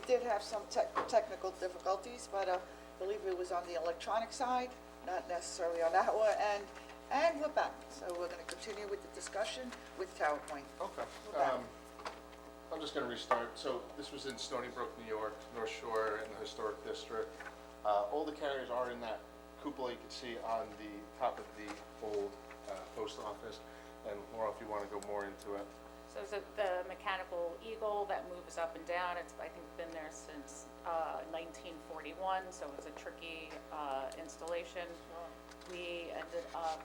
we did have some technical difficulties, but I believe it was on the electronic side, not necessarily on our end. And we're back, so we're going to continue with the discussion with TowerPoint. Okay. We're back. I'm just going to restart. So this was in Stony Brook, New York, North Shore in the Historic District. All the carriers are in that cupola you can see on the top of the old post office. And Laura, if you want to go more into it. So is it the mechanical eagle that moves up and down? It's, I think, been there since 1941, so it's a tricky installation. We ended up,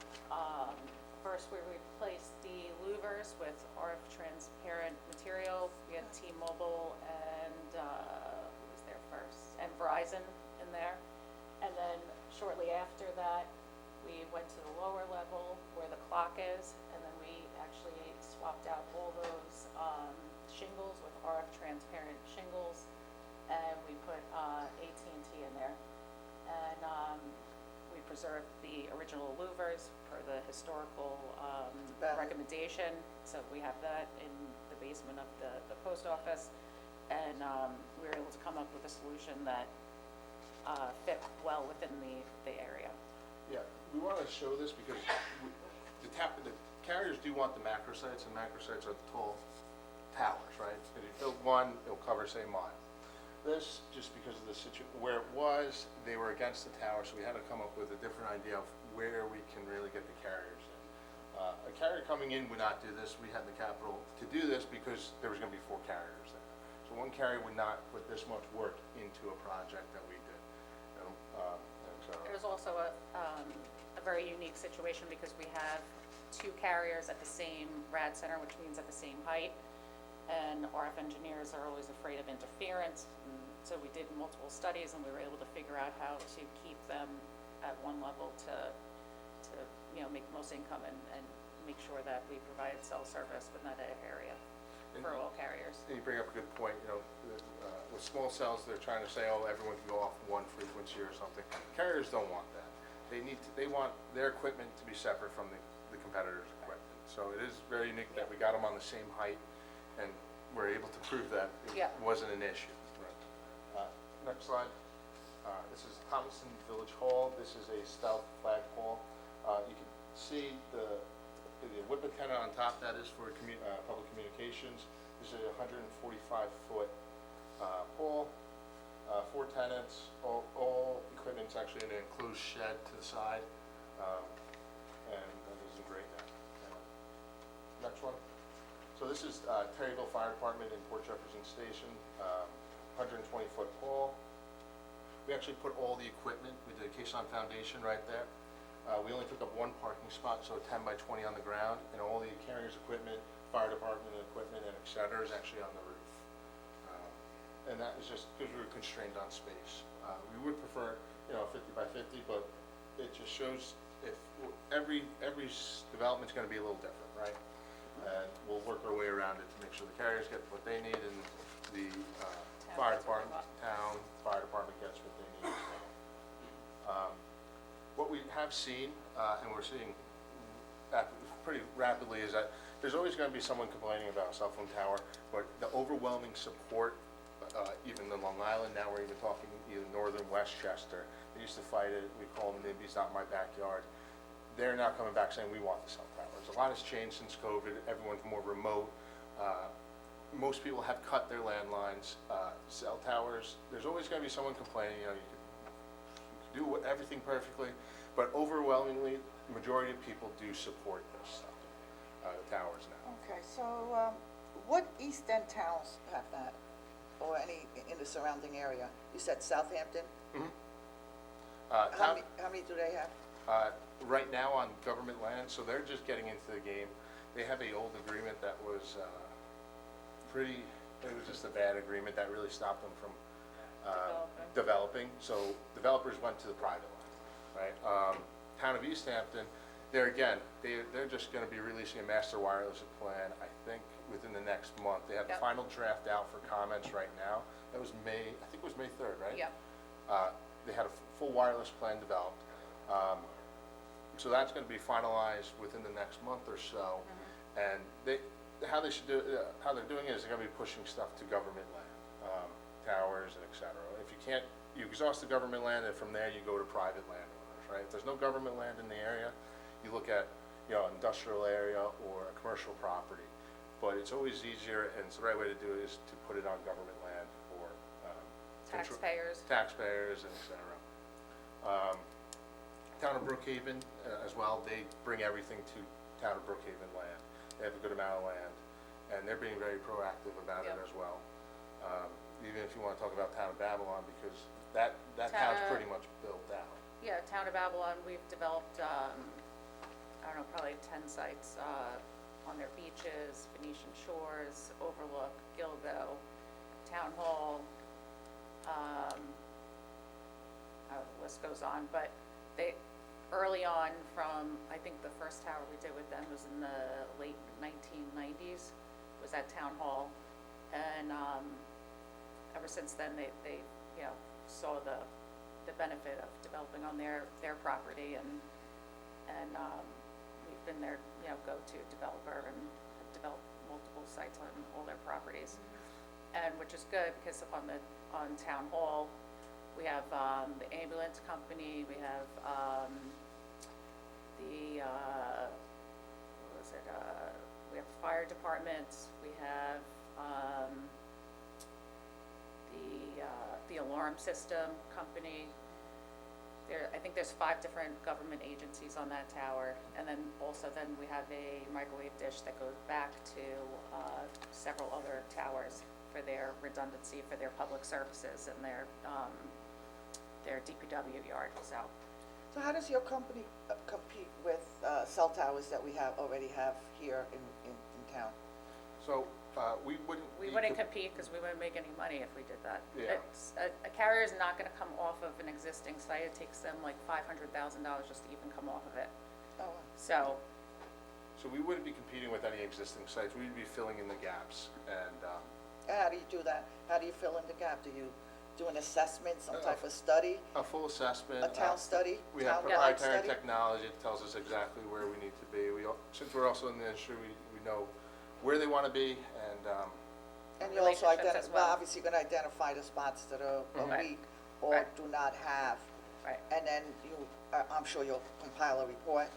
first we replaced the louvers with RF transparent material. We had T-Mobile and, who was there first? And Verizon in there. And then shortly after that, we went to the lower level where the clock is, and then we actually swapped out all those shingles with RF transparent shingles, and we put AT&T in there. And we preserved the original louvers per the historical recommendation, so we have that in the basement of the post office, and we were able to come up with a solution that fit well within the area. Yeah, we want to show this because the carriers do want the macro sites, and macro sites are the tall towers, right? If you build one, it'll cover, say, a mile. This, just because of the where it was, they were against the tower, so we had to come up with a different idea of where we can really get the carriers in. A carrier coming in would not do this. We had the capital to do this because there was going to be 4 carriers there. So one carrier would not put this much work into a project that we did. It was also a very unique situation because we have 2 carriers at the same rad center, which means at the same height. And RF engineers are always afraid of interference. And so we did multiple studies, and we were able to figure out how to keep them at one level to make most income and make sure that we provided cell service within that area for all carriers. And you bring up a good point, with small cells, they're trying to say, oh, everyone can go off one frequency or something. Carriers don't want that. They want their equipment to be separate from the competitor's equipment. So it is very unique that we got them on the same height, and we're able to prove that it wasn't an issue. Right. Next slide. This is Thomaston Village Hall. This is a stealth flagpole. You can see the wood antenna on top. That is for public communications. This is a 145-foot pole. 4 tenants. All equipment's actually in an enclosed shed to the side, and that is in great now. Next one. So this is Terryville Fire Department in Port Jefferson Station, 120-foot pole. We actually put all the equipment, we did a caisson foundation right there. We only took up 1 parking spot, so 10 by 20 on the ground, and all the carrier's equipment, fire department equipment, and et cetera is actually on the roof. And that is just because we were constrained on space. We would prefer, 50 by 50, but it just shows if every development's going to be a little different, right? And we'll work our way around it to make sure the carriers get what they need, and the fire department, town, fire department gets what they need as well. What we have seen, and we're seeing pretty rapidly, is that there's always going to be someone complaining about a cell phone tower, but the overwhelming support, even in Long Island, now we're even talking either northern Westchester. They used to fight it. We call them NIMBYs, not my backyard. They're now coming back saying we want the cell towers. A lot has changed since COVID. Everyone's more remote. Most people have cut their landlines. Cell towers, there's always going to be someone complaining. You can do everything perfectly, but overwhelmingly, the majority of people do support this stuff, towers now. Okay, so what East End towns have that, or any in the surrounding area? You said Southampton? Mm-hmm. How many do they have? Right now on government land, so they're just getting into the game. They have an old agreement that was it was just a bad agreement that really stopped them from developing. So developers went to the private land, right? Town of East Hampton, they're just going to be releasing a master wireless plan, I think, within the next month. They have the final draft out for comments right now. That was I think it was May 3rd, right? Yep. They had a full wireless plan developed. So that's going to be finalized within the next month or so. Mm-hmm. And how they're doing it is they're going to be pushing stuff to government land. towers and et cetera. If you can't, you exhaust the government land, and from there you go to private landowners, right? If there's no government land in the area, you look at, industrial area or a commercial property. But it's always easier, and it's the right way to do it, is to put it on government land for, taxpayers and et cetera. Town of Brookhaven, as well, they bring everything to Town of Brookhaven land. They have a good amount of land, and they're being very proactive about it Yep. as well. Even if you wanna talk about Town of Babylon, because that Town town's of- pretty much built out. Yeah, Town of Babylon, we've developed, I don't know, probably 10 sites, on their beaches, Phoenician Shores, Overlook, Gilgo, Town Hall, the list goes on, but they, early on from, I think the first tower we did with them was in the late 1990s, was at Town Hall, and, ever since then, they, saw the benefit of developing on their property, and, we've been their, go-to developer, and have developed multiple sites on all their properties. And which is good, because on Town Hall, we have, the ambulance company, we have, we have fire departments, we have, the alarm system company. I think there's 5 different government agencies on that tower, and then we have a microwave dish that goes back to, several other towers for their redundancy, for their public services and their DPW yard, so. So how does your company compete with cell towers that we already have here in town? So, we wouldn't. We be wouldn't com- compete because we wouldn't make any money if we did that. Yeah. A carrier is not gonna come off of an existing site. It takes them like $500,000 just to even come off of it. Oh, So, So we wouldn't be competing with any existing sites, we'd be filling in the gaps, and, and how do you do that? How do you fill in the gap? Do you do an assessment, some Uh, type of study, a full assessment. a town study? We have town-wide proprietary study? technology that tells us exactly where we need to be. Since we're also in the industry, we know where they wanna be, and, And you also relationships as well. obviously you're gonna identify the spots that are Right. weak or Right. do not have. right, And then I'm sure you'll compile a report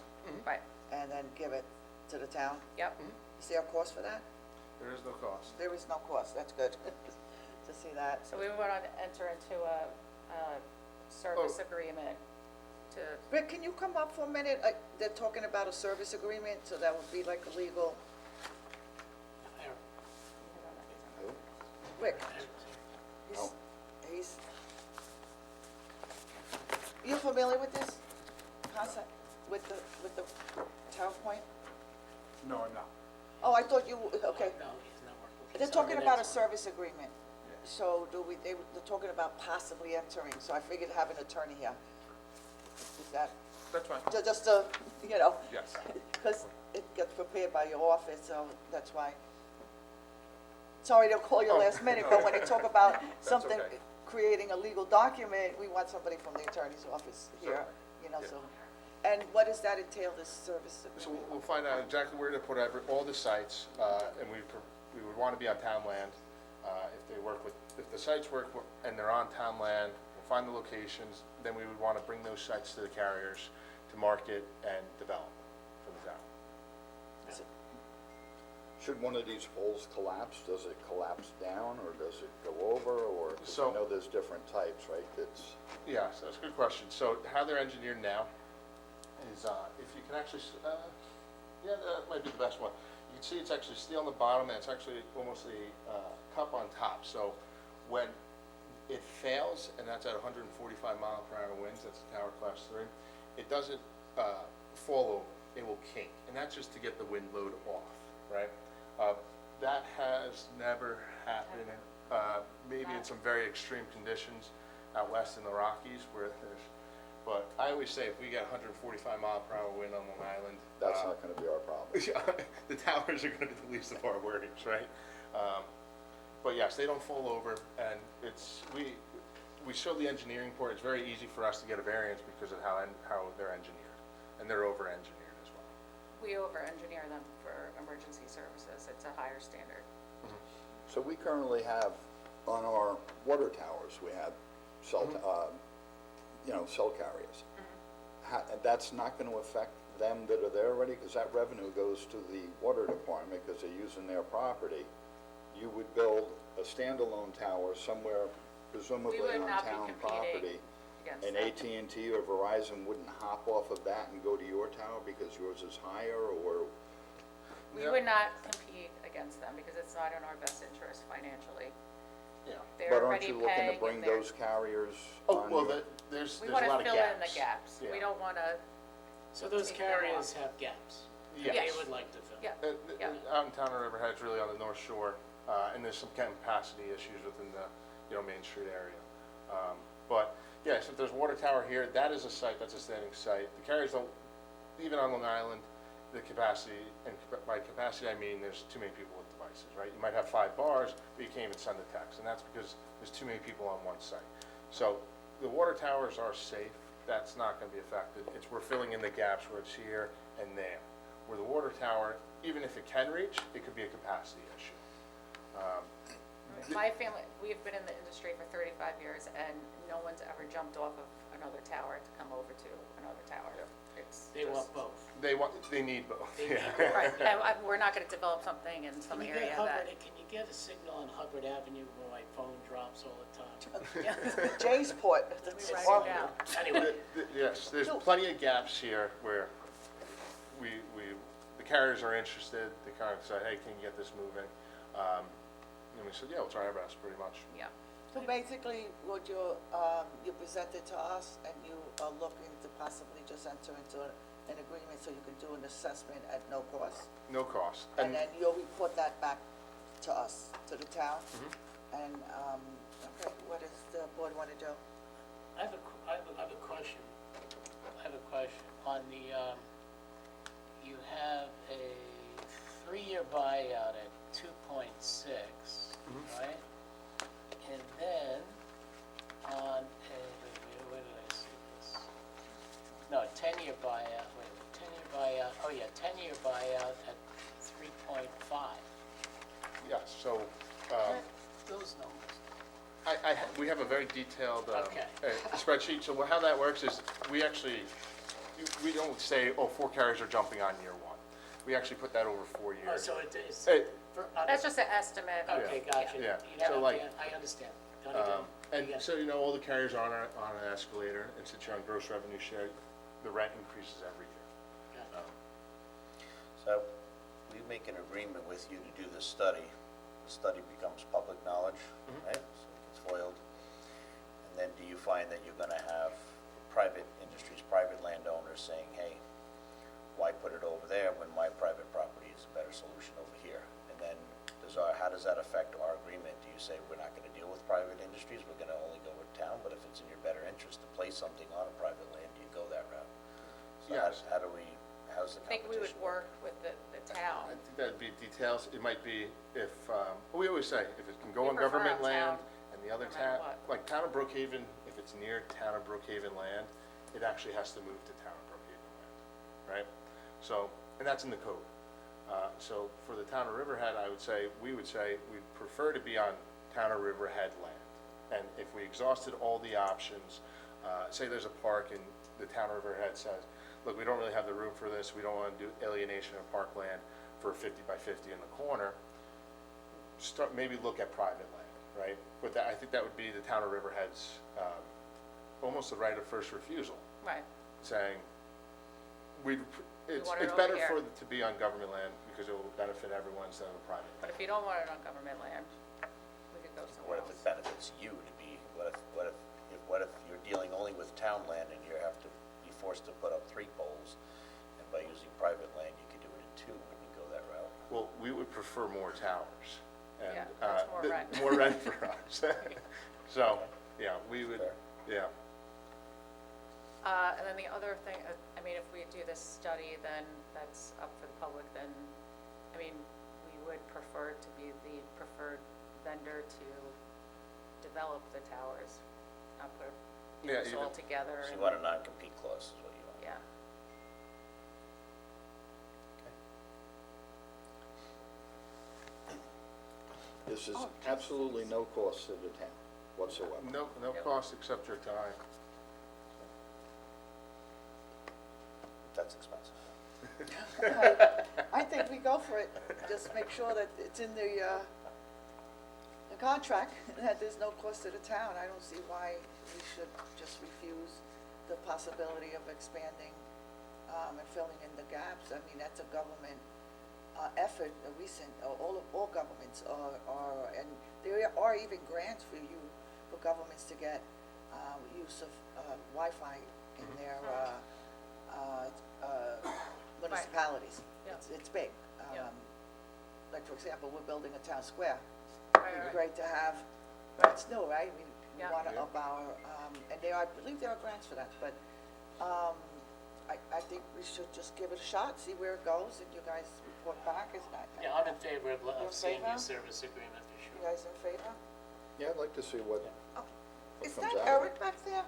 right, and then give it to the town. yep. Is there a cost for that? there is no cost. There is no cost, that's good to see that. So we would want to enter into a service agreement to, Rick, can you come up for a minute? They're talking about a service agreement, so that would be like a legal, Rick, he's, you familiar with this concept, with the Tower Point? No, I'm not. Oh, I thought you, okay. No, he's not working. They're talking about a service agreement. So they're talking about possibly entering, so I figured have an attorney here. Is that, That's fine. just to, Yes. because it gets prepared by your office, so that's why. Sorry to call you last minute, but when they talk about something, okay. creating a legal document, we want somebody from the attorney's office here, Certainly. Yeah. so. And what does that entail, this service So agreement? we'll find out exactly where to put all the sites, and we would want to be on town land. If the sites work and they're on town land, we'll find the locations, then we would want to bring those sites to the carriers to market and develop for the town. Should one of these poles collapse, does it collapse down, or does it go over, or, 'cause So- I know there's different types, right, that's, Yes, that's a good question. So how they're engineered now is, if you can actually, yeah, that might be the best one. You can see it's actually steel on the bottom, and it's actually almost a cup on top. So when it fails, and that's at 145 mile per hour winds, that's a tower class 3, it doesn't fall over, it will kink, and that's just to get the wind load off, right? That has never happened, maybe in some very extreme conditions out west in the Rockies where there's, but I always say if we get 145 mile per hour wind on Long Island, that's not gonna be our problem. the towers are gonna be the least of our worries, right? But yes, they don't fall over, and we show the engineering for it. It's very easy for us to get a variance because of how they're engineered, and they're over-engineered as well. we over-engineer them for emergency services. It's a higher standard. So we currently have on our water towers, we have cell, cell carriers. That's not gonna affect them that are there already, because that revenue goes to the water department, because they're using their property. You would build a standalone tower somewhere presumably would on not be town competing property. against And them. AT&T or Verizon wouldn't hop off of that and go to your tower because yours is higher, or? We Yeah. would not compete against them because it's not in our best interest financially. Yeah. They're But aren't already you looking paying to and bring they're- those carriers Oh, on well, your? there's We a wanna lot of gaps. fill in the gaps. Yeah. We don't wanna, So those Take them carriers off. have gaps. that Yes. They would like to fill. yeah, yeah. Out in town of Riverhead, it's really on the North Shore, and there's some capacity issues within the, Main Street area. But, yes, if there's a water tower here, that is a site, that's a standing site. The carriers don't, even on Long Island, the capacity, and by capacity I mean there's too many people with devices, right? You might have 5 bars, but you can't even send a text, and that's because there's too many people on one site. So, the water towers are safe, that's not gonna be affected. We're filling in the gaps where it's here and there. Where the water tower, even if it can reach, it could be a capacity issue. My family, we've been in the industry for 35 years and no one's ever jumped off of another tower to come over to another tower. Yeah. It's They want just- both. They need both, They yeah. need Right, and we're not gonna develop something in some Can you area get that. Hubbard, can you get a signal on Hubbard Avenue where my phone drops all the time? Jay's Port. We write it down. Anyway, Yes, there's So- plenty of gaps here where the carriers are interested, they kind of say, hey, can you get this moving? And we said, yeah, we'll try our best, pretty much. Yeah, So basically, what you presented to us, and you are looking to possibly just enter into an agreement so you can do an assessment at no cost? No cost. And then you'll report that back to us, to the town? And, okay, what does the board want to do? I have a question. I have a question. On the, you have a 3-year buyout at 2.6, right? And then on where did I see this? No, 10-year buyout, 10-year buyout, 10-year buyout at 3.5. Yes, so, Those numbers. we have a very detailed Okay. spreadsheet, so how that works is, we we don't say, oh, 4 carriers are jumping on year 1. We actually put that over 4 Oh, years. so it is. that's just an estimate. Okay, gotcha. Yeah. You So have- like- yeah, I understand. Don't even- And yeah. so, all the carriers are on an escalator, and since you're on gross revenue share, the rent increases every year. Yeah. So we make an agreement with you to do this study. The study becomes public knowledge, right? So it gets foiled. And then do you find that you're gonna have private industries, private landowners saying, hey, why put it over there when my private property is a better solution over here? And then how does that affect our agreement? Do you say we're not gonna deal with private industries, we're gonna only go with town? But if it's in your better interest to place something on a private land, do you go that route? So Yes. how's the I think we would competition work with the town. I think that'd be details, it might be if, we always say, if it can go We on prefer government on land, town, and the other no matter town, what. like town of Brookhaven, if it's near town of Brookhaven land, it actually has to move to town of Brookhaven land, right? So, and that's in the code. So for the town of Riverhead, we would say, we'd prefer to be on town of Riverhead land. And if we exhausted all the options, say there's a park and the town of Riverhead says, look, we don't really have the room for this, we don't want to do alienation of parkland for 50 by 50 in the corner, maybe look at private land, right? But I think that would be the town of Riverhead's, almost the right of first refusal, Right, saying, it's want it over better here. for it to be on government land because it will benefit everyone instead of a private. but if you don't want it on government land, we could go somewhere What if it else. benefits you to be, what if you're dealing only with town land and you have to be forced to put up 3 poles, and by using private land, you could do it in 2, when you go that route? Well, we would prefer more towers. And, Yeah, that's more rent. More rent for us. So, yeah, we would, Fair. yeah. And then the other thing, I mean, if we do this study, then that's up for the public, then, I mean, we would prefer to be the preferred vendor to develop the towers, not put Yeah, this all together. So and- you want a non-compete clause, is what you want? Yeah. This is Oh, absolutely no cost to the town whatsoever. No cost except your time. That's expensive. I think we go for it, just make sure that it's in the contract, and that there's no cost to the town. I don't see why we should just refuse the possibility of expanding, and filling in the gaps. I mean, that's a government, effort, a recent, all governments are, and there are even grants for governments to get, use of, Wi-Fi in their, municipalities. Yeah. It's big. Yeah. Like, for example, we're building a town square. Right, It'd be right. great to have, that's new, right? We Yeah. want to Yeah. up our, and I believe there are grants for that, but, I think we should just give it a shot, see where it goes, and you guys report back, is that? Yeah, I'm in favor You're in of seeing favor? the service agreement for You sure. guys in favor? Yeah, I'd like to see what Is comes that out of it. Eric back there?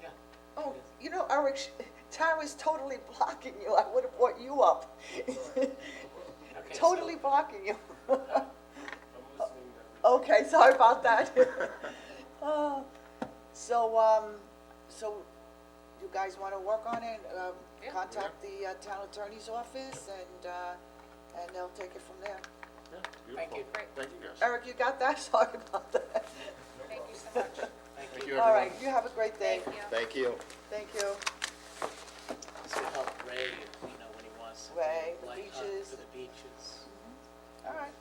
Yeah. Oh, you know, Eric, Tara's totally blocking you. I would have brought you up. Okay, Totally so- blocking you. Okay, sorry about that. So you guys want to work on it? Yeah. Contact the town attorney's office and they'll take it from there. Thank you. Great. Thank you, guys. Eric, you got that? Sorry about that. Thank you so much. Thank Thank you. you, All everyone. right, you have a great day. Thank you. Thank you. Thank you. This will help Ray, when he wants to do Ray, the light hunt beaches. for the beaches. All right.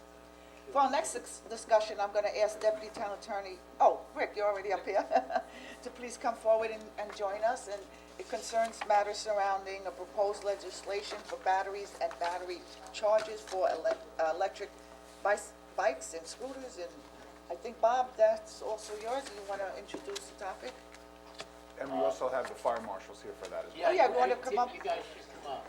For our next discussion, I'm going to ask Deputy Town Attorney, oh, Rick, you're already up here, to please come forward and join us. And it concerns matters surrounding a proposed legislation for batteries and battery chargers for electric bikes and scooters. And I think, Bob, that's also yours. You want to introduce the topic? And we also have the fire marshals here for that as well. yeah, you wanna come up? You guys should come up.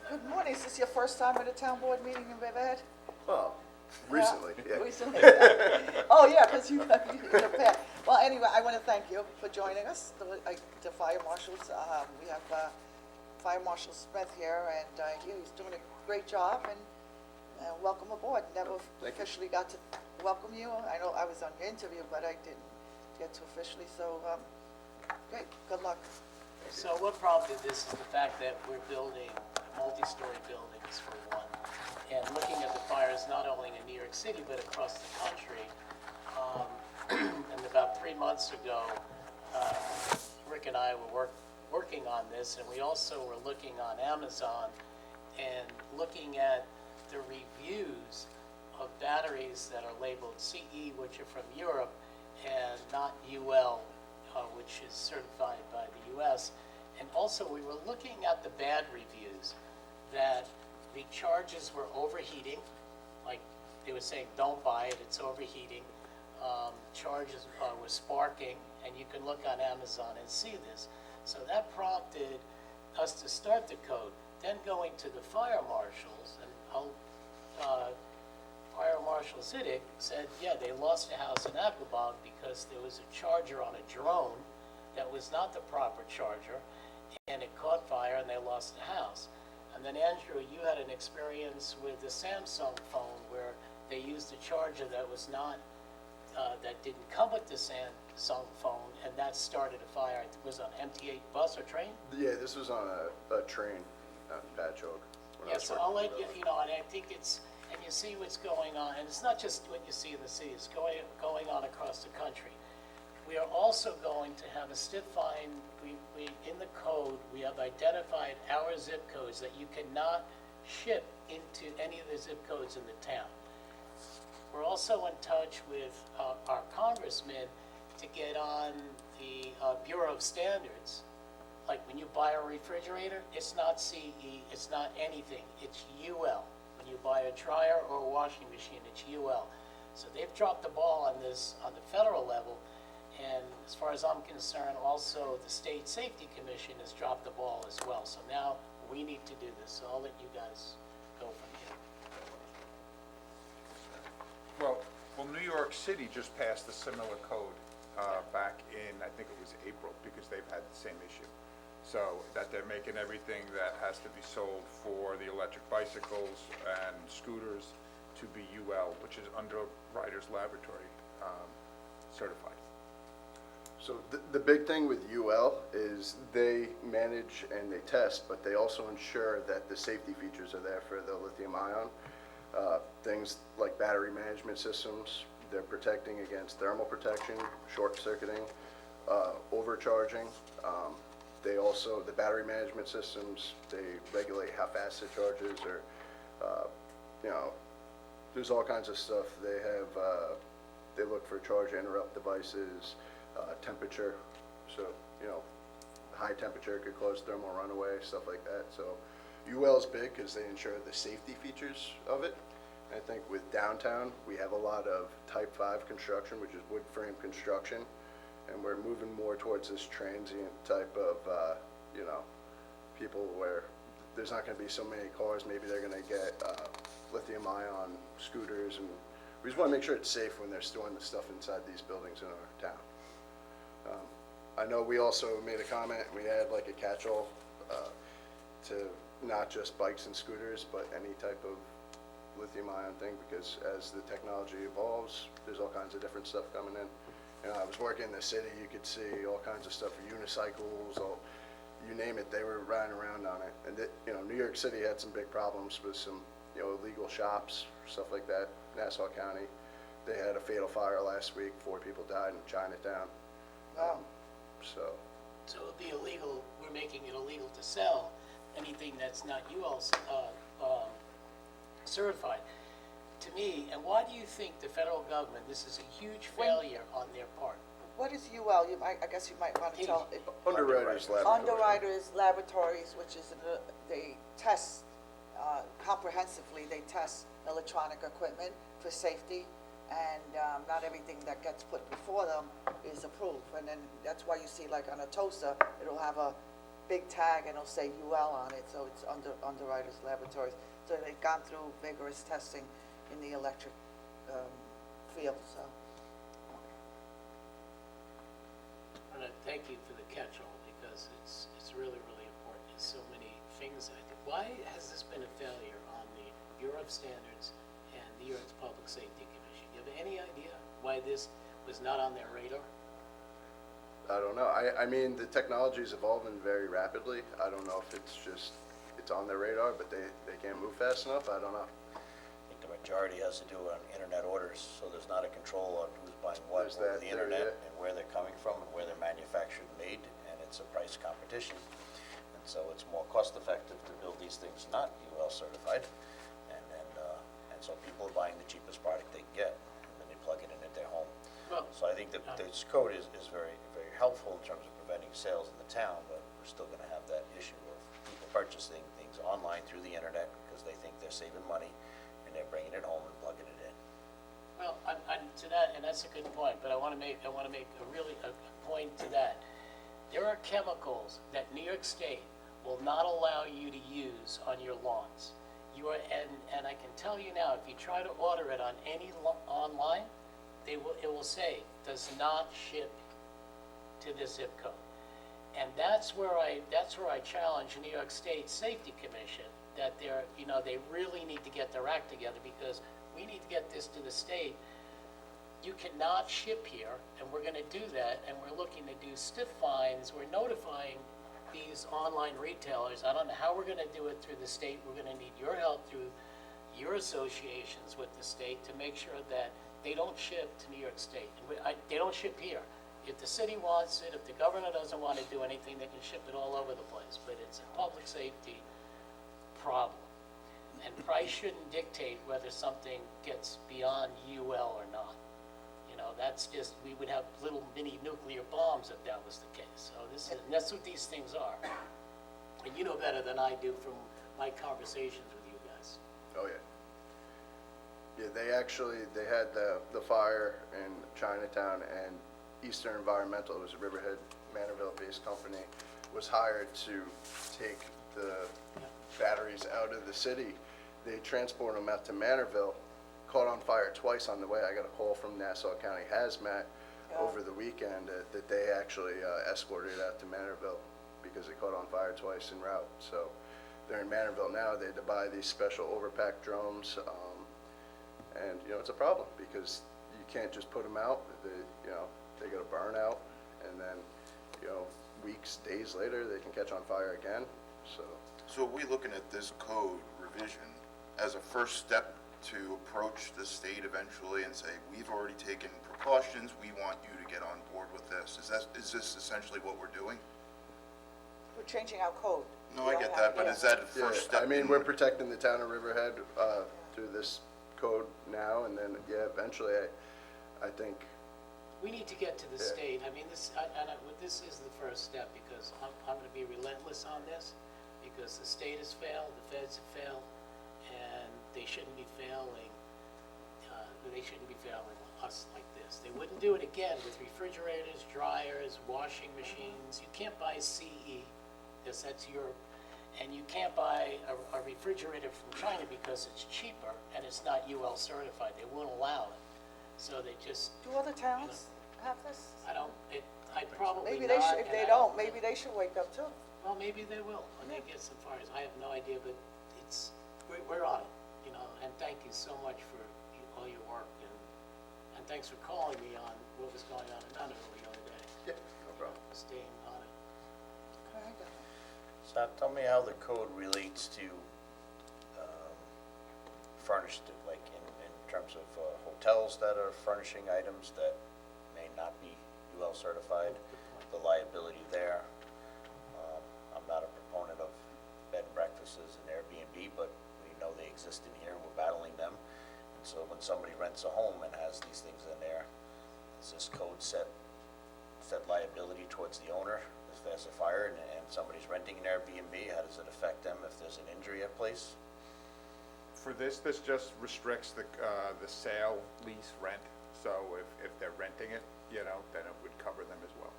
Good morning. Is this your first time at a town board meeting you've ever had? Well, recently, yeah. Recently? Oh, yeah, because you're prepared. Well, anyway, I want to thank you for joining us, the fire marshals. We have Fire Marshal Smith here, and he's doing a great job, and welcome aboard. Never officially got to welcome you. I know I was on your interview, but I didn't get to officially, so, great, good luck. So what prompted this is the fact that we're building multi-story buildings for one. And looking at the fires not only in New York City, but across the country. And about 3 months ago, Rick and I were working on this, and we also were looking on Amazon and looking at the reviews of batteries that are labeled CE, which are from Europe, and not UL, which is certified by the US. And also, we were looking at the bad reviews, that the charges were overheating, like they were saying, don't buy it, it's overheating. Charges were sparking, and you can look on Amazon and see this. So that prompted us to start the code, then going to the fire marshals, and Fire Marshal Zidek said, yeah, they lost a house in Aquabog because there was a charger on a drone that was not the proper charger, and it caught fire and they lost the house. And then Andrew, you had an experience with the Samsung phone where they used a charger that was not, that didn't come with the Samsung phone, and that started a fire. It was on MTA bus or train? Yeah, this was on a train out in Patchogue. when I Yeah, was so working I'll let with you, those. and I think it's, and you see what's going on, and it's not just what you see in the city, it's going on across the country. We are also going to have a stiff fine, in the code, we have identified our zip codes that you cannot ship into any of the zip codes in the town. We're also in touch with our congressman to get on the Bureau of Standards. Like when you buy a refrigerator, it's not CE, it's not anything, it's UL. When you buy a dryer or a washing machine, it's UL. So they've dropped the ball on this on the federal level, and as far as I'm concerned, also the State Safety Commission has dropped the ball as well. So now we need to do this, so I'll let you guys go from here. Well, New York City just passed a similar code back in, I think it was April, because they've had the same issue. So that they're making everything that has to be sold for the electric bicycles and scooters to be UL, which is Underwriters Laboratory certified. So the big thing with UL is they manage and they test, but they also ensure that the safety features are there for the lithium ion. Things like battery management systems, they're protecting against thermal protection, short circuiting, overcharging. They also, the battery management systems, they regulate how fast it charges, or, you know, there's all kinds of stuff. They have, they look for charge interrupt devices, temperature. So, you know, high temperature could cause thermal runaway, stuff like that. So UL is big because they ensure the safety features of it. I think with downtown, we have a lot of type 5 construction, which is wood frame construction. And we're moving more towards this transient type of, you know, people where there's not going to be so many cars. Maybe they're going to get lithium ion scooters, and we just want to make sure it's safe when they're storing the stuff inside these buildings in our town. I know we also made a comment, we had like a catch-all to not just bikes and scooters, but any type of lithium ion thing, because as the technology evolves, there's all kinds of different stuff coming in. You know, I was working in the city, you could see all kinds of stuff, unicycles, all, you name it, they were riding around on it. And you know, New York City had some big problems with some, you know, illegal shops, stuff like that. Nassau County, they had a fatal fire last week, 4 people died in Chinatown. Wow. So, So it'll be illegal, we're making it illegal to sell anything that's not UL certified. To me, and why do you think the federal government, this is a huge failure on their part? What is UL? I guess you might want to tell. Underwriters Laboratory. Underwriters Laboratories, which is, they test comprehensively, they test electronic equipment for safety, and not everything that gets put before them is approved. And then that's why you see, like on a toaster, it'll have a big tag and it'll say UL on it, so it's Underwriters Laboratories. So they've gone through vigorous testing in the electric field, so. And I thank you for the catch-all, because it's really, really important. There's so many things. Why has this been a failure on the Bureau of Standards and New York's Public Safety Commission? Do you have any idea why this was not on their radar? I don't know. I mean, the technology is evolving very rapidly. I don't know if it's just, it's on their radar, but they can't move fast enough. I don't know. I think the majority has to do on internet orders, so there's not a control on who's buying what There's over that the there, internet yeah. and where they're coming from and where they're manufactured and made, and it's a price competition. And so it's more cost effective to build these things not UL certified, and so people are buying the cheapest product they can get, and then they plug it in at their home. Well, So I think that this code is very, very helpful in terms of preventing sales in the town, but we're still gonna have that issue of people purchasing things online through the internet because they think they're saving money, and they're bringing it home and plugging it in. well, to that, and that's a good point, but I want to make a point to that. There are chemicals that New York State will not allow you to use on your lawns. And I can tell you now, if you try to order it on any online, it will say, does not ship to this zip code. And that's where I challenge New York State Safety Commission, that they really need to get their act together, because we need to get this to the state. You cannot ship here, and we're gonna do that, and we're looking to do stiff fines. We're notifying these online retailers. I don't know how we're gonna do it through the state. We're gonna need your help through your associations with the state to make sure that they don't ship to New York State. They don't ship here. If the city wants it, if the governor doesn't want to do anything, they can ship it all over the place, but it's a public safety problem. And price shouldn't dictate whether something gets beyond UL or not. You know, that's just, we would have little mini nuclear bombs if that was the case. So and that's what these things are. And you know better than I do from my conversations with you guys. Oh, yeah. Yeah, they had the fire in Chinatown, and Eastern Environmental, it was a Riverhead, Manorville-based company, was hired to take the batteries out of the city. They transported them out to Manorville, caught on fire twice on the way. I got a call from Nassau County Hazmat. over the weekend that they actually escorted it out to Manorville because it caught on fire twice en route. So they're in Manorville now. They had to buy these special overpack drums. And, you know, it's a problem because you can't just put them out. They got to burn out. And then, weeks, days later, they can catch on fire again. So are we looking at this code revision as a first step to approach the state eventually and say, we've already taken precautions, we want you to get on board with this? Is this essentially what we're doing? We're changing our code. No, We I don't get have- that, but yeah. is that a first step? I mean, we're protecting the town of Riverhead through this code now, and then, eventually, I think, We need to get to the Yeah. state. I mean, this is the first step, because I'm gonna be relentless on this, because the state has failed, the feds have failed, and they shouldn't be failing, us like this. They wouldn't do it again with refrigerators, dryers, washing machines. You can't buy CE, because that's Europe, and you can't buy a refrigerator from China because it's cheaper and it's not UL certified. They won't allow it. So they just, Do other towns have this? I probably Maybe not. they should, if and they I don't, maybe they should wake up too. Well, maybe they will when they get some fires. I have no idea, but we're on it, and thank you so much for all your work, and thanks for calling me on what was going on in Nunavut the other day, yeah, no problem. staying on it. Okay. So tell me how the code relates to furnished, like in terms of hotels that are furnishing items that may not be UL certified, the liability there. I'm not a proponent of bed and breakfasts and Airbnb, but we know they exist in here and we're battling them. And so when somebody rents a home and has these things in there, does this code set liability towards the owner if there's a fire and somebody's renting an Airbnb? How does it affect them if there's an injury at place? For this just restricts the sale, lease, rent. So if they're renting it, then it would cover them as well.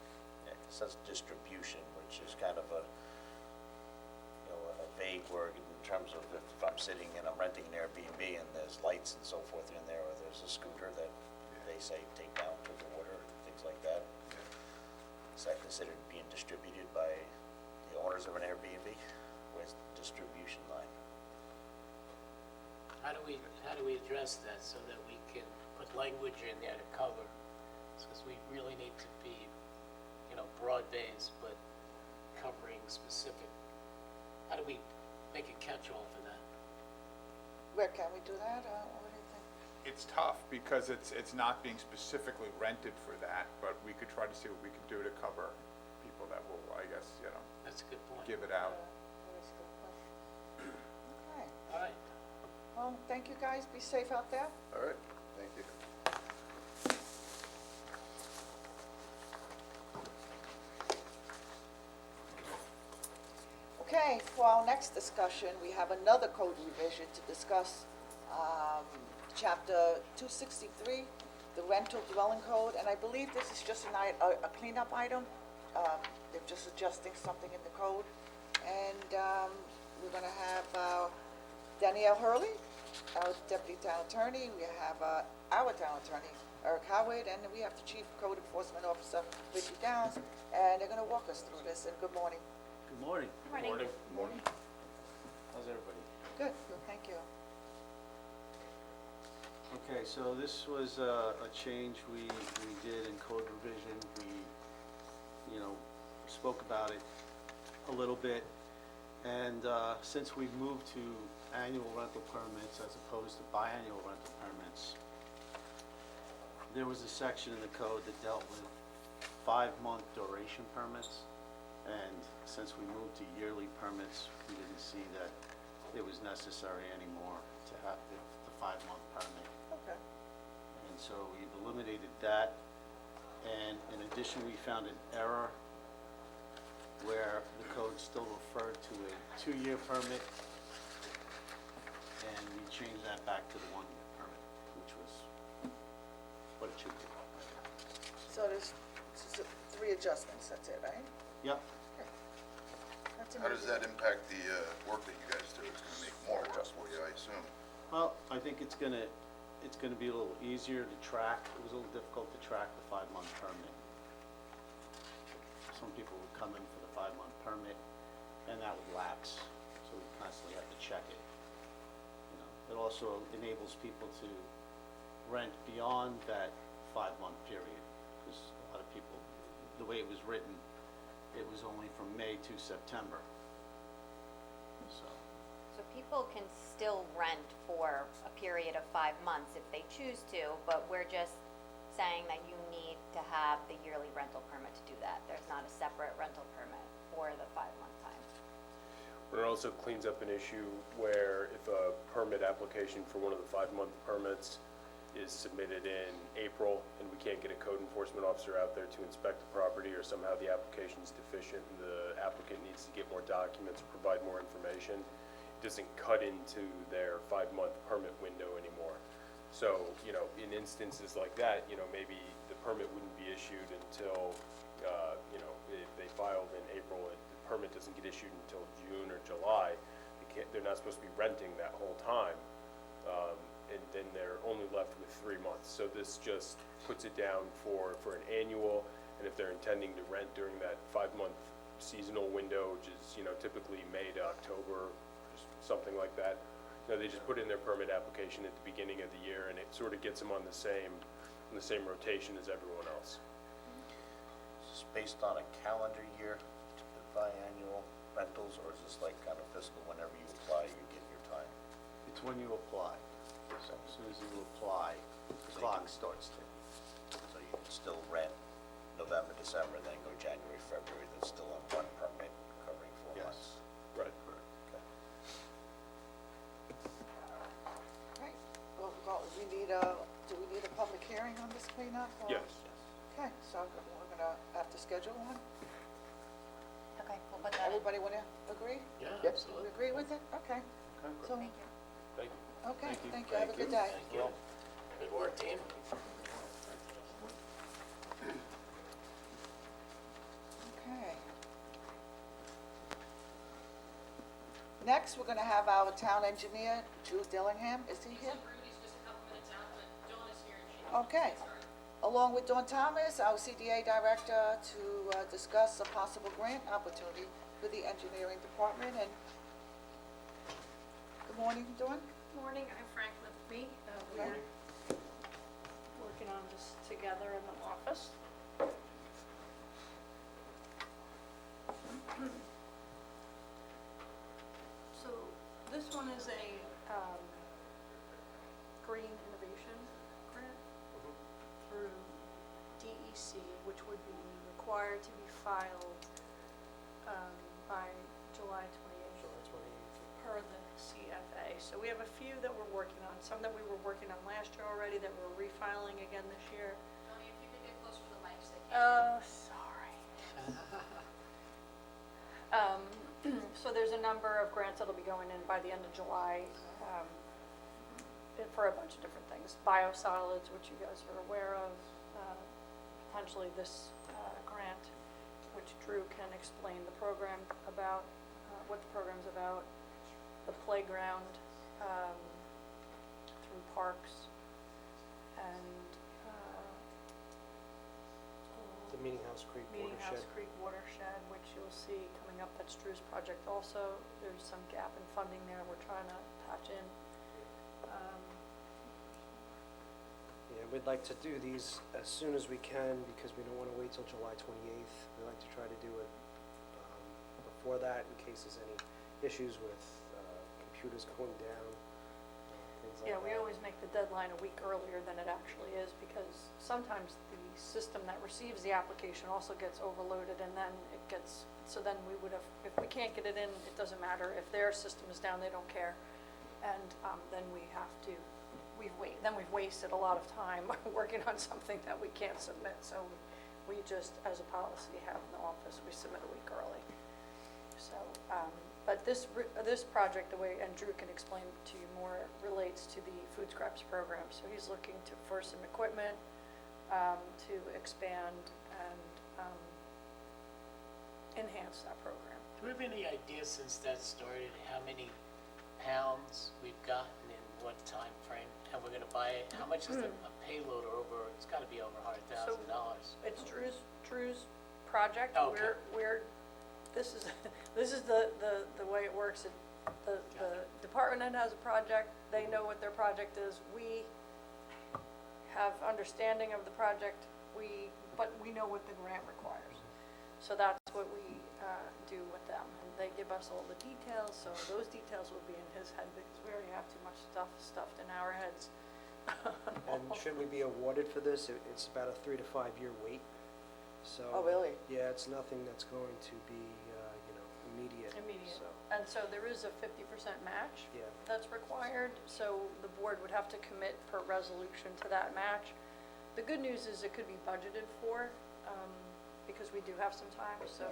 Yeah, 'cause that's distribution, which is kind of a vague word in terms of if I'm sitting and I'm renting an Airbnb and there's lights and so forth in there, or there's a scooter that they say take down to the water, things like that. Is that considered being distributed by the owners of an Airbnb? Where's the distribution line? How do we address that so that we can put language in there to cover? Because we really need to be, broad-based, but covering specific. How do we make a catch-all for that? Rick, can we do that, or what do you think? It's tough because it's not being specifically rented for that, but we could try to see what we could do to cover people that will, I guess, That's a good point. give it out. Okay, All right. well, thank you guys, be safe out there. All right, thank you. Okay, for our next discussion, we have another code revision to discuss, chapter 263, the rental dwelling code, and I believe this is just a cleanup item. They're just adjusting something in the code. And we're gonna have Danielle Hurley, our deputy town attorney. We have our town attorney, Eric Howard, and we have the chief code enforcement officer, Richie Downs, and they're gonna walk us through this, and good morning. Good morning. Morning. Morning. How's everybody? Good, thank you. Okay, so this was a change we did in code revision. We, spoke about it a little bit. And since we've moved to annual rental permits as opposed to biannual rental permits, there was a section in the code that dealt with 5-month duration permits. And since we moved to yearly permits, we didn't see that it was necessary anymore to have the 5-month permit. Okay. And so we've eliminated that. And in addition, we found an error where the code still referred to a 2-year permit. And we changed that back to the 1-year permit, which was what it should be. So there's 3 adjustments, that's it, right? Yep. That's How does amazing. that impact the work that you guys do? It's gonna make more work for you, I assume. Well, I think it's gonna it's gonna be a little easier to track. It was a little difficult to track the 5-month permit. Some people would come in for the 5-month permit, and that would lapse, so we constantly have to check it. You know, it also enables people to rent beyond that 5-month period, because a lot of people, the way it was written, it was only from May to September. So, So people can still rent for a period of 5 months if they choose to, but we're just saying that you need to have the yearly rental permit to do that. There's not a separate rental permit for the 5-month time. But it also cleans up an issue where if a permit application for one of the 5-month permits is submitted in April and we can't get a code enforcement officer out there to inspect the property, or somehow the application's deficient and the applicant needs to get more documents, provide more information, it doesn't cut into their 5-month permit window anymore. So, you know, in instances like that, you know, maybe the permit wouldn't be issued until, you know, if they filed in April and the permit doesn't get issued until June or July, they're not supposed to be renting that whole time. And then they're only left with 3 months. So this just puts it down for an annual, and if they're intending to rent during that 5-month seasonal window, which is, you know, typically May to October, just something like that, you know, they just put in their permit application at the beginning of the year, and it sort of gets them on the same rotation as everyone else. Is this based on a calendar year, the biannual rentals, or is this like kind of fiscal, whenever you apply, you get your time? it's when you apply. So as soon as you apply, the clock starts ticking. So you can still rent November, December, then go January, February, that's still on one permit covering 4 months? Yes. Right. Okay. Right, well, do we need a public hearing on this cleanup? or- Yes. Okay, so we're gonna have to schedule one. Okay, we'll put that in. Everybody wanna agree? Yeah, We absolutely. agree with it? Okay. So, Thank you. Thank you. okay, Thank you. thank you, have a good day. Thank you. Good work, team. Okay. Next, we're gonna have our town engineer, Drew Dillingham, is he here? Rudy's just a couple minutes out, but Dawn is here and she can Okay. get started. Along with Dawn Thomas, our CDA director, to discuss a possible grant opportunity for the engineering department, and good morning, Dawn. Morning, I'm Frank Lippby. Okay. We're working on this together in the office. So this one is a green innovation grant through DEC, which would be required to be filed by July 28th. Per the CFA. So we have a few that we're working on, some that we were working on last year already that we're refiling again this year. Tony, if you could get closer to the mics, they can't. Oh, sorry. So there's a number of grants that'll be going in by the end of July, for a bunch of different things. Biosolids, which you guys are aware of, potentially this grant, which Drew can explain the program about, what the program's about, the playground, through parks, and, The Meeting House Creek Meeting watershed. House Creek watershed, which you'll see coming up, that's Drew's project also. There's some gap in funding there we're trying to patch in. Yeah, we'd like to do these as soon as we can because we don't want to wait till July 28th. We like to try to do it before that in case there's any issues with computers going down, things like that. Yeah, we always make the deadline a week earlier than it actually is, because sometimes the system that receives the application also gets overloaded, and then it gets, so then we would have, if we can't get it in, it doesn't matter. If their system is down, they don't care. And then we have to, we've wasted a lot of time working on something that we can't submit. So we just, as a policy, have in the office, we submit a week early. So, but this project, the way, and Drew can explain to you more, relates to the food scraps program. So he's looking for some equipment to expand and enhance that program. Do we have any idea since that started, how many pounds we've gotten in what time frame? And we're gonna buy it, how much is a payload over, it's gotta be over $100,000. It's Drew's project. Okay. This is, this is the way it works. The department head has a project, they know what their project is. We have understanding of the project, but we know what the grant requires. So that's what we do with them. And they give us all the details, so those details will be in his head because we already have too much stuff stuffed in our heads. And should we be awarded for this? It's about a 3 to 5 year wait. So. Oh, really? Yeah, it's nothing that's going to be, immediate. Immediate. So, And so there is a 50% match yeah. that's required, so the board would have to commit per resolution to that match. The good news is it could be budgeted for, because we do have some time, so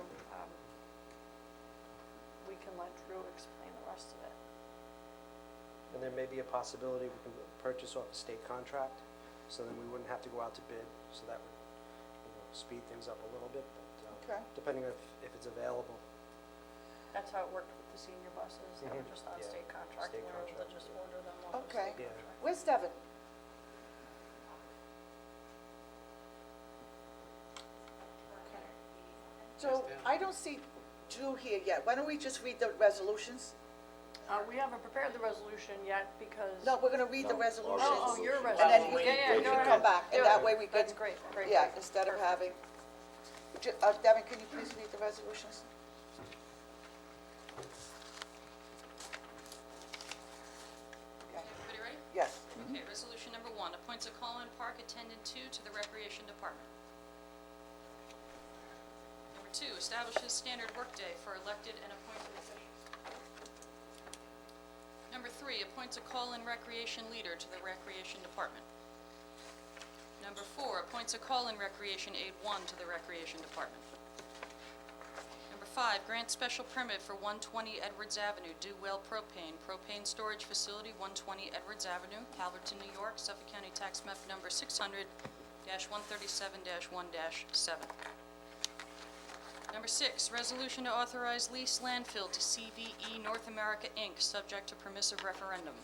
we can let Drew explain the rest of it. And there may be a possibility we can purchase off a state contract, so then we wouldn't have to go out to bid, so that would speed things up a little bit, but Okay. depending on if it's available. That's how it worked with the senior buses, they were Mhm. just on Yeah. state contract, State we were able to contract. just order them off of Okay. state Yeah. contract. Where's Devin? Okay. So I don't see Drew here yet. Why don't we just read the resolutions? We haven't prepared the resolution yet because. No, we're gonna read the resolutions. Oh, your And then resolution. you Yeah, can, yeah, you go can ahead. come back, Do and that it. way we can. That's great. Yeah, great. instead of Perfect. having, Devin, can you please read the resolutions? Okay, Everybody ready? yes. Okay, resolution number 1, appoints a call-in park attendant 2 to the Recreation Department. Number 2, establishes standard workday for elected and appointed officials. Number 3, appoints a call-in recreation leader to the Recreation Department. Number 4, appoints a call-in recreation aide 1 to the Recreation Department. Number 5, grants special permit for 120 Edwards Avenue, Do Well Propane, propane storage facility, 120 Edwards Avenue, Calverton, New York, Suffolk County Tax Map Number 600-137-1-7. Number 6, resolution to authorize lease landfill to CVE North America, Inc., subject to permissive referendum.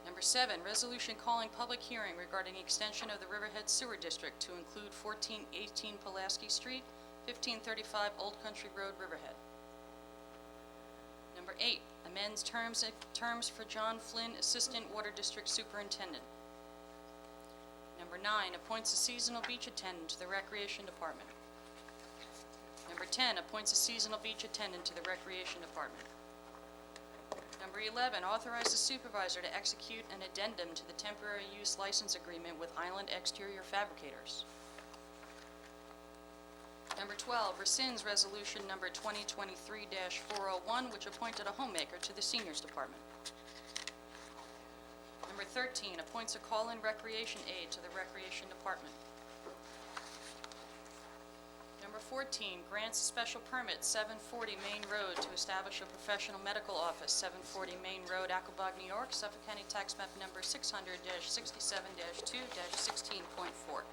Number 7, resolution calling public hearing regarding extension of the Riverhead Sewer District to include 1418 Pulaski Street, 1535 Old Country Road, Riverhead. Number 8, amends terms for John Flynn, Assistant Water District Superintendent. Number 9, appoints a seasonal beach attendant to the Recreation Department. Number 10, appoints a seasonal beach attendant to the Recreation Department. Number 11, authorizes supervisor to execute an addendum to the temporary use license agreement with Island Exterior Fabricators. Number 12, rescinds resolution number 2023-401, which appointed a homemaker to the Seniors Department. Number 13, appoints a call-in recreation aide to the Recreation Department. Number 14, grants a special permit 740 Main Road to establish a professional medical office, 740 Main Road, Aquabog, New York, Suffolk County Tax Map Number 600-67-2-16.4.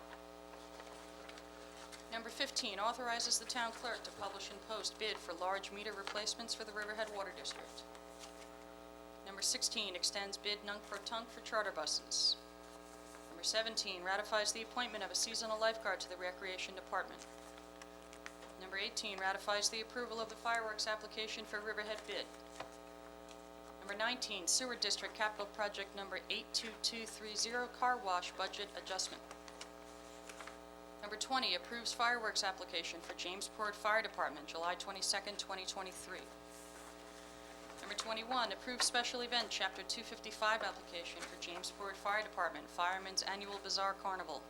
Number 15, authorizes the town clerk to publish and post bid for large meter replacements for the Riverhead Water District. Number 16, extends bid nunc-pro-tunc for charter buses. Number 17, ratifies the appointment of a seasonal lifeguard to the Recreation Department. Number 18, ratifies the approval of the fireworks application for Riverhead bid. Number 19, Sewer District Capital Project Number 82230, Car Wash Budget Adjustment. Number 20, approves fireworks application for Jamesport Fire Department, July 22nd, 2023. Number 21, approves special event Chapter 255 application for Jamesport Fire Department, Fireman's Annual Bazaar Carnival.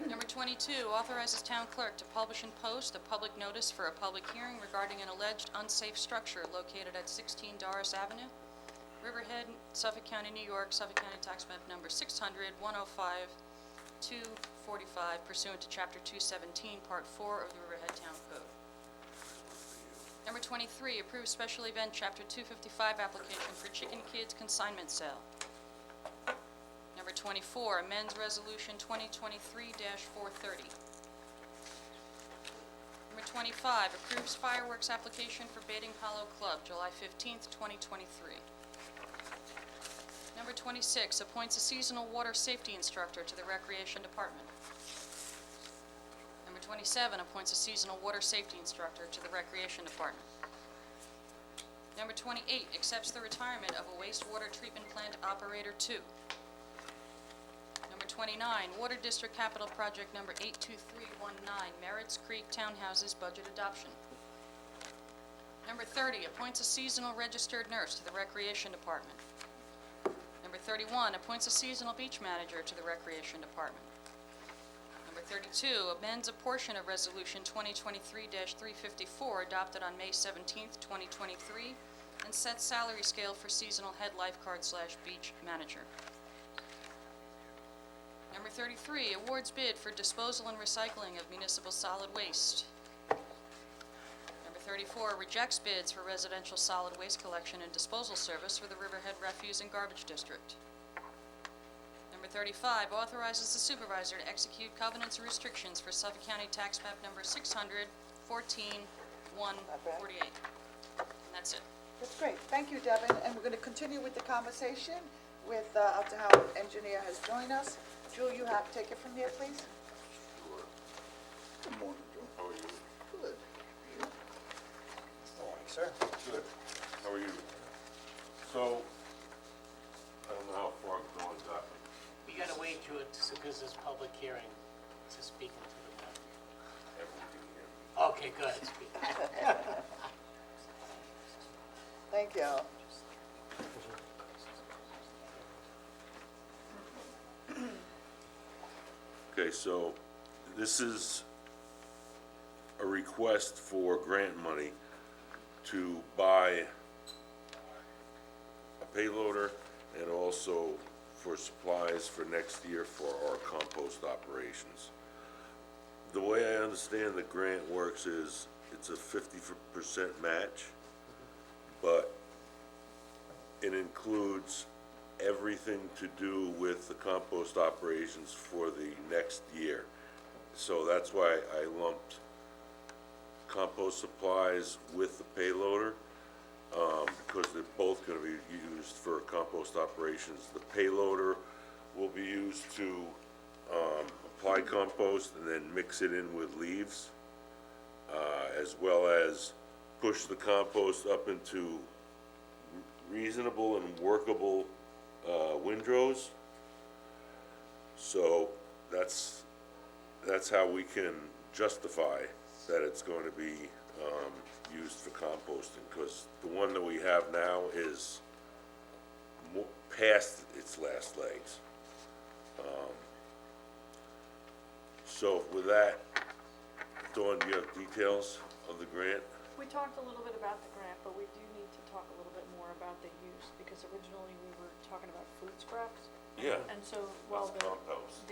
Number 22, authorizes town clerk to publish and post a public notice for a public hearing regarding an alleged unsafe structure located at 16 Doris Avenue, Riverhead, Suffolk County, New York, Suffolk County Tax Map Number 600-105-245 pursuant to Chapter 217, Part 4 of the Riverhead Town Code. Number 23, approves special event Chapter 255 application for Chicken Kids consignment sale. Number 24, amends Resolution 2023-430. Number 25, approves fireworks application for Bating Hollow Club, July 15th, 2023. Number 26, appoints a seasonal water safety instructor to the Recreation Department. Number 27, appoints a seasonal water safety instructor to the Recreation Department. Number 28, accepts the retirement of a wastewater treatment plant operator 2. Number 29, Water District Capital Project Number 82319, Merritt's Creek Townhouses budget adoption. Number 30, appoints a seasonal registered nurse to the Recreation Department. Number 31, appoints a seasonal beach manager to the Recreation Department. Number 32, amends a portion of Resolution 2023-354 adopted on May 17th, 2023, and sets salary scale for seasonal head lifeguard/beach manager. Number 33, awards bid for disposal and recycling of municipal solid waste. Number 34, rejects bids for residential solid waste collection and disposal service for the Riverhead Refuse and Garbage District. Number 35, authorizes the supervisor to execute covenants and restrictions for Suffolk County Tax Map Number 600-14-148. And that's it. That's great. Thank you, Devin. And we're going to continue with the conversation with our town engineer has joined us. Drew, you have to take it from here, please. Good morning, Joe. How are you? Good. Morning, sir. Good. How are you? So, I don't know how far I'm going with that. We gotta wait through it because there's public hearing to speak into the matter. Everyone can hear me. Okay, good. Speak. Thank you. Okay, so this is a request for grant money to buy a payloader and also for supplies for next year for our compost operations. The way I understand the grant works is it's a 50% match, but it includes everything to do with the compost operations for the next year. So that's why I lumped compost supplies with the payloader, because they're both gonna be used for compost operations. The payloader will be used to, apply compost and then mix it in with leaves, as well as push the compost up into reasonable and workable windrows. So that's how we can justify that it's going to be used for composting, because the one that we have now is past its last legs. So with that, Dawn, do you have details of the grant? We talked a little bit about the grant, but we do need to talk a little bit more about the use, because originally we were talking about food scraps. Yeah. And so, well, That's compost.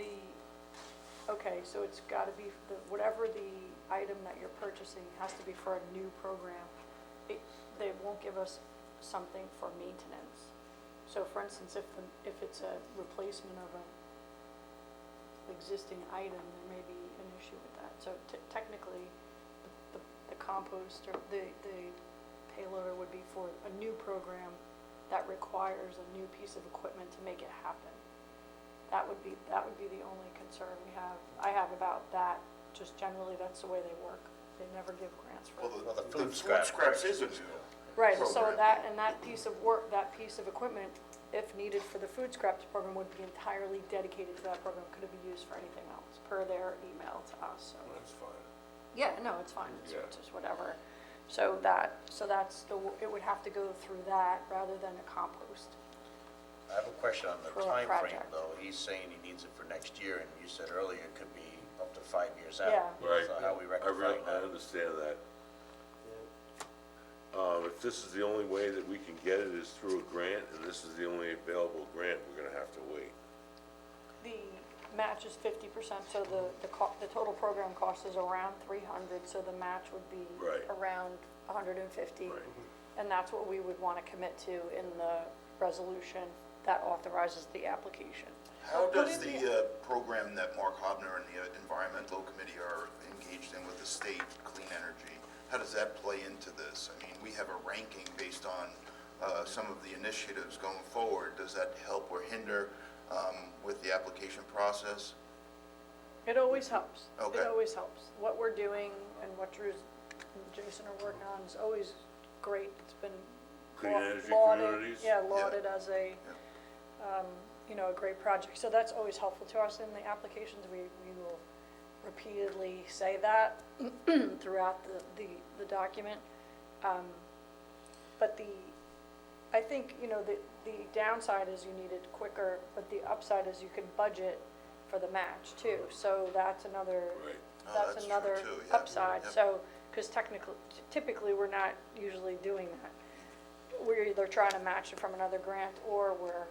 okay, so it's gotta be, whatever the item that you're purchasing has to be for a new program. They won't give us something for maintenance. So for instance, if it's a replacement of an existing item, there may be an issue with that. So technically, the compost or the payloader would be for a new program that requires a new piece of equipment to make it happen. That would be the only concern I have about that. Just generally, that's the way they work. They never give grants for it. Well, the The food food scraps scraps is a new Right, so program. that piece of work, that piece of equipment, if needed for the food scraps program, would be entirely dedicated to that program, couldn't be used for anything else, per their email to us, so. That's fine. Yeah, no, it's fine, it's Yeah. just whatever. So that's it would have to go through that rather than a compost. I have a question on the For a time frame, project. though. He's saying he needs it for next year, and you said earlier it could be up to 5 years out. Yeah. Right. So how are we I rectifying that? understand that. If this is the only way that we can get it is through a grant, and this is the only available grant, we're gonna have to wait. The match is 50%, so the total program cost is around 300, so the match would be Right. around 150. Right. And that's what we would want to commit to in the resolution that authorizes the application. How What does is the program that Mark Hobner and the Environmental Committee are engaged in with the state, Clean Energy, how does that play into this? I mean, we have a ranking based on some of the initiatives going forward? Does that help or hinder with the application process? It always helps. Okay. It always helps. What we're doing and what Drew and Jason are working on is always great. It's been Clean energy lauded, communities? yeah, lauded as a, you know, a great project. So that's always helpful to us in the applications. We will repeatedly say that throughout the document. But I think, you know, the downside is you need it quicker, but the upside is you can budget for the match too. So that's another, Right. Oh, that's that's another true, too, yeah. upside. Yep. So, because typically, we're not usually doing that. We're either trying to match it from another grant, or we're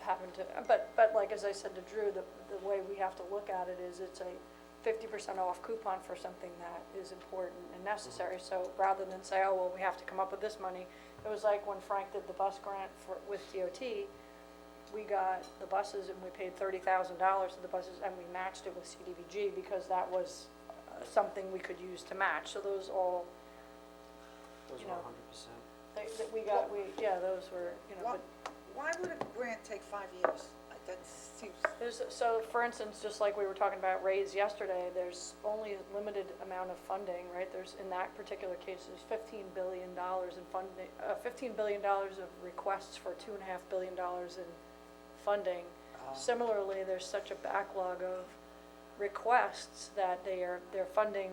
having to, but like, as I said to Drew, the way we have to look at it is it's a 50% off coupon for something that is important and necessary. So rather than say, oh, well, we have to come up with this money, it was like when Frank did the bus grant with DOT, we got the buses and we paid $30,000 to the buses, and we matched it with CDBG because that was something we could use to match. So those all, Those you were know, 100%. that we got, yeah, those were, you know, Why would a grant take 5 years? Like, that seems, so for instance, just like we were talking about raise yesterday, there's only a limited amount of funding, right? There's, in that particular case, there's $15 billion in funding, $15 billion of requests for $2.5 billion in funding. Similarly, there's such a backlog of requests that their funding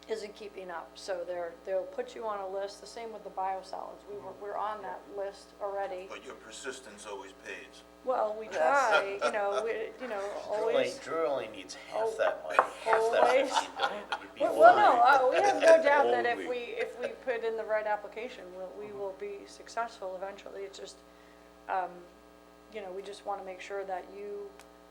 isn't keeping up. So they'll put you on a list, the same with the biosolids. We're on that list already. But your persistence always pays. Well, we try, always. Drew only needs half Oh, that money, half that always. 15 billion, that would be Well, fine. no, we have no doubt that if Only. we put in the right application, we will be successful eventually. It's just, we just want to make sure that you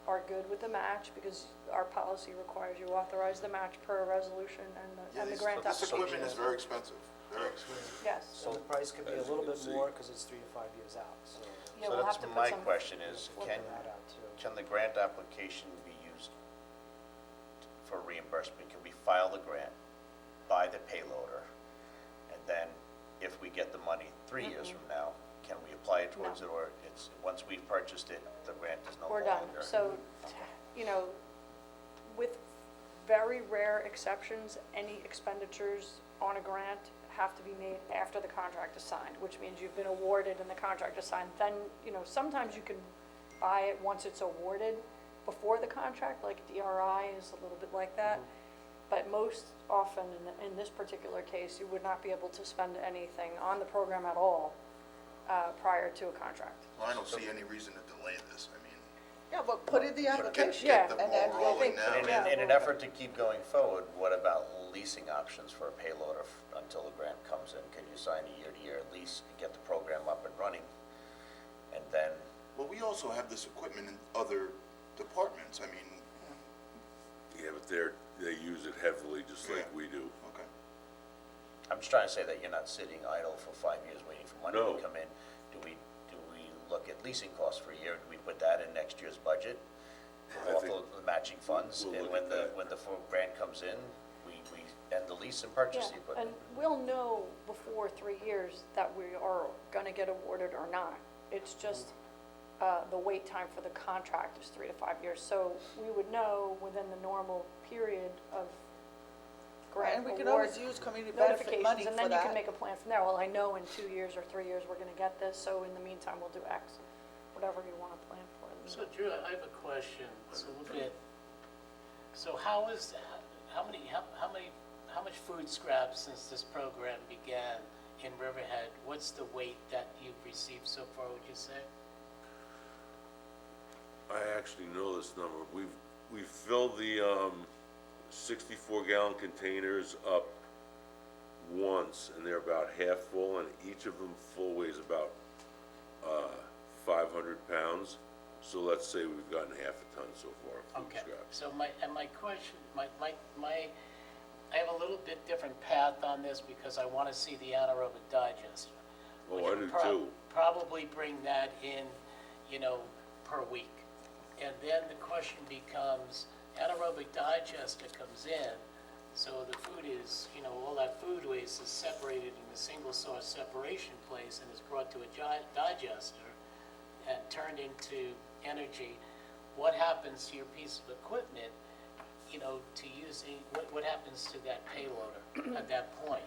are good with the match, because our policy requires you authorize the match per resolution and the grant This application. equipment is very expensive, very expensive. Yes. So the price could be a As you little can bit see. more because it's 3 to 5 years out, so. Yeah, So we'll that's have to put my some- question is, We'll can, figure that out too. can the grant application be used for reimbursement? Can we file the grant, buy the payloader, and then if we get the money 3 years from now, can we apply it towards it, or it's, once we've purchased it, the grant is no We're longer? done. So, with very rare exceptions, any expenditures on a grant have to be made after the contract is signed, which means you've been awarded and the contract is signed. Then, sometimes you can buy it once it's awarded before the contract, like DRI is a little bit like that. But most often, in this particular case, you would not be able to spend anything on the program at all prior to a contract. Well, I don't see any reason to delay this. I mean, yeah, but put in the application. Yeah. get the and ball then we'll rolling think- now. And Yeah, in an effort to keep going forward, what about leasing options for a payloader until the grant comes in? Can you sign a year-to-year lease and get the program up and running? And then, Well, we also have this equipment in other departments. I mean, Yeah, but they use it heavily, just like we do. okay. I'm just trying to say that you're not sitting idle for 5 years waiting for money No. to come in. Do we look at leasing costs for a year? Do we put that in next year's budget? I Off think the matching funds? we'll And look when at the, that. when the full grant comes in, we end the lease and purchase the Yeah, equipment? and we'll know before 3 years that we are gonna get awarded or not. It's just, the wait time for the contract is 3 to 5 years. So we would know within the normal period of grant And we can award always use community benefit money notifications, and for then you can that. make a plan from there. Well, I know in 2 years or 3 years, we're gonna get this, so in the meantime, we'll do X, whatever you wanna plan for. So Drew, I have a question. So look at, so how much food scraps since this program began in Riverhead? What's the weight that you've received so far, would you say? I actually know this number. We've filled the 64-gallon containers up once, and they're about half full, and each of them full weighs about 500 pounds. So let's say we've gotten half a ton so far of food Okay, scraps. so my question, I have a little bit different path on this because I want to see the anaerobic digester. Oh, We I can do too. Probably bring that in, per week. And then the question becomes, anaerobic digester comes in, So the food is, all that food waste is separated in a single source separation place and is brought to a digester and turned into energy. What happens to your piece of equipment, to using, what happens to that payloader at that point?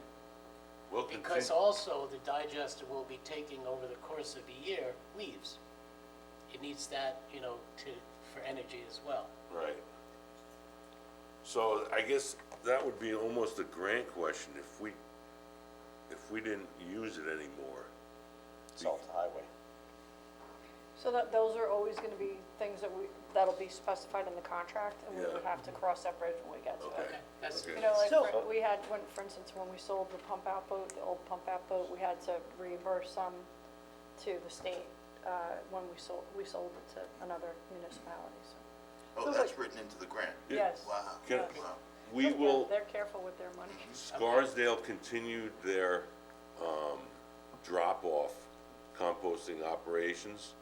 Well, Because also the digester will be taking over the course of a year leaves. It needs that, for energy as well. Right. So I guess that would be almost a grant question if we didn't use it anymore. Salt highway. So those are always gonna be things that'll be specified in the contract, and we would Yeah. have to cross that bridge when we get to it. Okay. That's, Okay. You know, like, So- we had, for instance, when we sold the pump out boat, the old pump out boat, we had to reimburse some to the state, when we sold it to another municipality, so. Oh, that's written into the grant? Yes. Wow. Can- Yes. Wow. We Yeah, will, they're careful with their money. Scarsdale continued their, drop-off composting operations.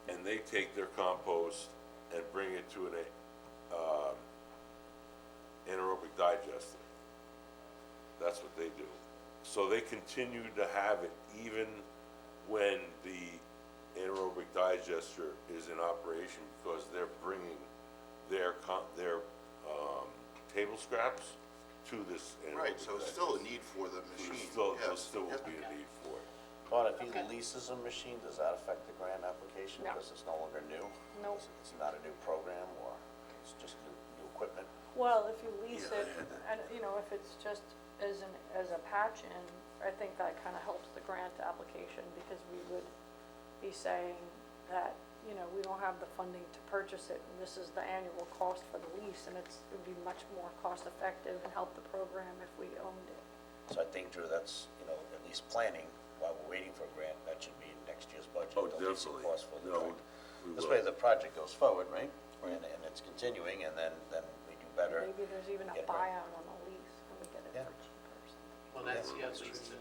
And they take their compost and bring it to an, anaerobic digester. That's what they do. So they continue to have it even when the anaerobic digester is in operation because they're bringing their table scraps to this anaerobic Right, so it's still a need for the digester. machine, There yes. still will Yep. be a need for it. But if he leases a machine, does that affect the grant application? No. Because it's no longer new? Nope. It's not a new program, or it's just new equipment? Well, if you lease Yeah, it, and, if it's just as a patch-in, I think that kinda helps the grant application, because we would be saying that, we don't have the funding to purchase it, and this is the annual cost for the lease, and it would be much more cost-effective and help the program if we owned it. So I think, Drew, that's, at least planning, while we're waiting for a grant, that should be in next year's budget. Oh, the leasing definitely. cost for the No, grant. we This will. way the project goes forward, right? And it's continuing, and then we do better. Maybe there's even a Get it right. buyout on the lease, and we get it Yeah. for cheaper or something. well, that's, yeah, at least,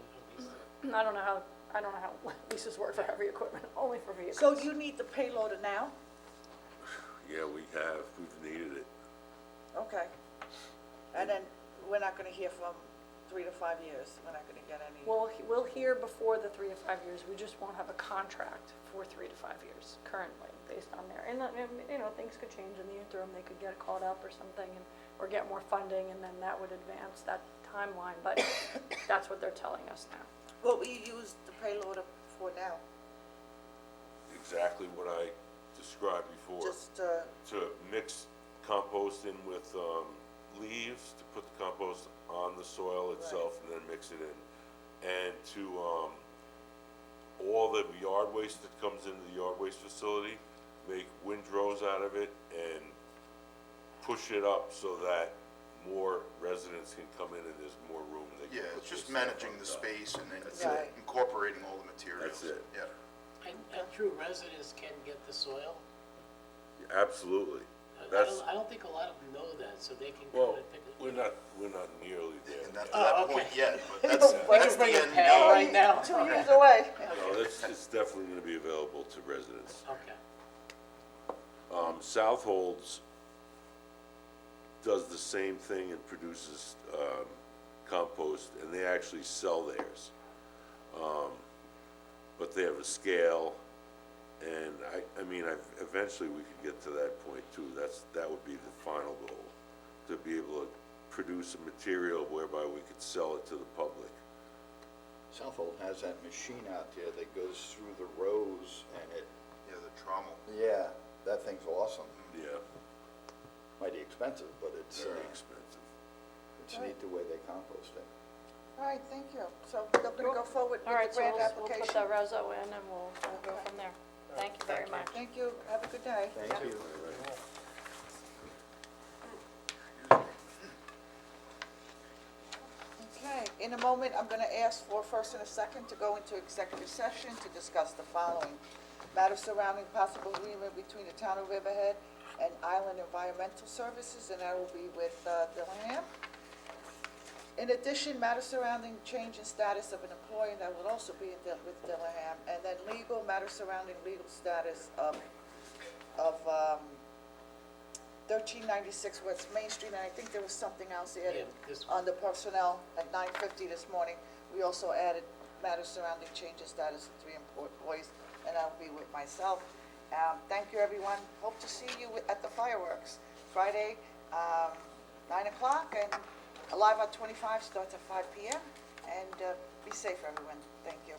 I don't know how leases work for heavy equipment, only for vehicles. So you need the payloader now? Yeah, we've needed it. Okay. And then we're not gonna hear from 3 to 5 years, we're not gonna get any. We'll hear before the 3 to 5 years, we just won't have a contract for 3 to 5 years currently, based on there. And, things could change in the interim, they could get caught up or something, or get more funding, and then that would advance that timeline, but that's what they're telling us now. What will you use the payloader for now? Exactly what I described before. Just, To mix compost in with, leaves, to put the compost on the soil itself and then mix it in. And to, all the yard waste that comes into the yard waste facility, make windrows out of it and push it up so that more residents can come in and there's more room. They can Yeah, put it's just their stuff managing on the top. space and then That's it. incorporating all the materials. That's it. Yeah. and true, residents can get the soil. Absolutely. I That's, don't, I don't think a lot of them know that, so they can well, kind of pick it. we're not nearly there. And not to Oh, that okay. point yet, but that's, We that's can bring the a end pail game. right now. 2 years away. No, it's definitely gonna be available to residents. Okay. Southolds does the same thing and produces, compost, and they actually sell theirs. But they have a scale, and eventually we could get to that point too. That would be the final goal, to be able to produce a material whereby we could sell it to the public. Southold has that machine out there that goes through the rows and it, Yeah, the trommel. yeah, that thing's awesome. Yeah, Mighty expensive, but it's, very expensive. it's neat the way they compost it. All right, thank you. So we're gonna go forward All with right, the so grant we'll application. put that reso in, and we'll go from there. Thank you very much. Thank you, have a good day. Thank you. Okay, in a moment, I'm gonna ask for a first and a second to go into executive session to discuss the following: matters surrounding possible agreement between the town of Riverhead and Island Environmental Services, and that will be with Dillingham. In addition, matters surrounding change in status of an employee, and that will also be with Dillingham. And then legal, matters surrounding legal status of 1396 West Main Street, and I think there was something else added Yeah, this on the personnel at 9:50 this morning. We also added matters surrounding change of status of 3 employees, and I'll be with myself. Thank you, everyone. Hope to see you at the fireworks Friday, 9 o'clock, and Alive at 25 starts at 5 p.m. And be safe, everyone. Thank you.